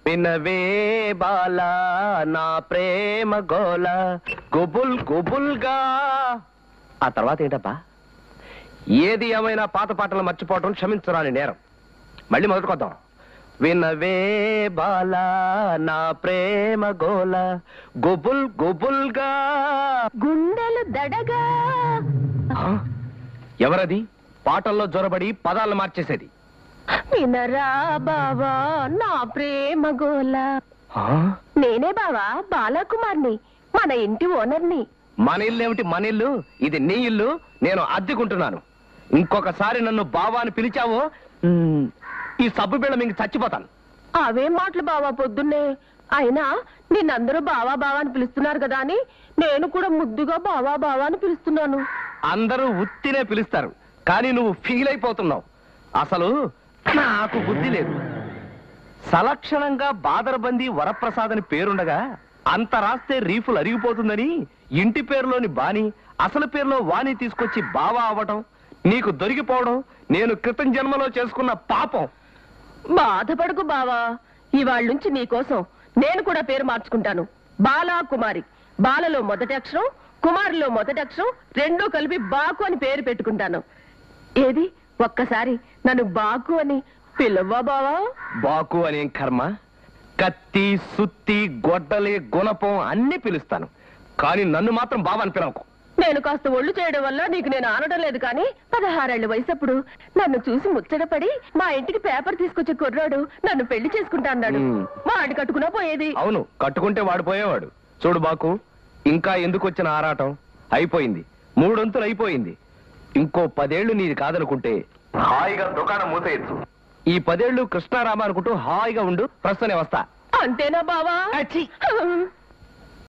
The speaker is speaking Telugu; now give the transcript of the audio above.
వినవే బాలా నా ప్రేమ గోల గుబుల్ గుబుల్గా. ఆ తర్వాత ఏంటబ్బా? ఏది ఏమైనా పాత పాటలు మర్చిపోవటం క్షమించరాని నేరం. మళ్ళీ మొదలుకొద్దాం. వినవే బాలా నా ప్రేమ గోల గుబుల్ గుబుల్గా గుండెలు దడగా. ఎవరది పాటల్లో జొరబడి పదాలు మార్చేసేది? వినరా బావా నా ప్రేమ గోల. నేనే బావా బాలకుమార్ని, మన ఇంటి ఓనర్ని. మన ఇల్లు ఏమిటి? మన ఇల్లు ఇది నీ ఇల్లు, నేను అద్దెకుంటున్నాను. ఇంకొకసారి నన్ను బావా అని పిలిచావో ఈ సబ్బు బిళ్ళ మీకు చచ్చిపోతాను. అవేం మాటలు బావా పొద్దున్నే. అయినా నిన్నందరూ బావా బావా అని పిలుస్తున్నారు కదా అని నేను కూడా ముద్దుగా బావా బావా అని పిలుస్తున్నాను. అందరూ ఉత్తినే పిలుస్తారు, కానీ నువ్వు ఫీల్ అయిపోతున్నావు. అసలు నాకు బుద్ధి లేదు. సలక్షణంగా బాదరబందీ వరప్రసాద్ అని పేరుండగా అంత రాస్తే రీఫులు అరిగిపోతుందని ఇంటి పేరులోని బాని అసలు పేరులో వాణి తీసుకొచ్చి బావా అవ్వటం, నీకు దొరికిపోవడం నేను క్రితం జన్మలో చేసుకున్న పాపం. బాధపడకు బావా, ఇవాళ నుంచి నీకోసం నేను కూడా పేరు మార్చుకుంటాను. బాలా కుమారి. బాలలో మొదటి అక్షరం, కుమారిలో మొదటి అక్షరం రెండూ కలిపి బాకు అని పేరు పెట్టుకుంటాను. ఏది ఒక్కసారి నన్ను బాకు అని పిలవ్వా బావా? బాకు అనేం కర్మ. కత్తి సుత్తి గొడ్డలి గుణపం అన్ని పిలుస్తాను, కానీ నన్ను మాత్రం బావా అని పిలవకు. నేను కాస్త ఒళ్ళు చేయడం వల్ల నీకు నేను ఆనడం లేదు, కానీ 16 ఏళ్ల వయసప్పుడు నన్ను చూసి ముచ్చటపడి మా ఇంటికి పేపర్ తీసుకొచ్చే కుర్రాడు నన్ను పెళ్లి చేసుకుంటా అన్నాడు. వాడి కట్టుకున్నా పోయేది. అవును, కట్టుకుంటే వాడు పోయేవాడు. చూడు బాకు, ఇంకా ఎందుకు వచ్చిన ఆరాటం? అయిపోయింది, 3 వంతులు అయిపోయింది. ఇంకో 10 ఏళ్లు నీది కాదనుకుంటే హాయిగా దుకాణం మూసేయచ్చు. ఈ 10 ఏళ్లు కృష్ణారామ అనుకుంటూ హాయిగా ఉండు. ప్రస్తుతనే వస్తా. అంతేనా బావా?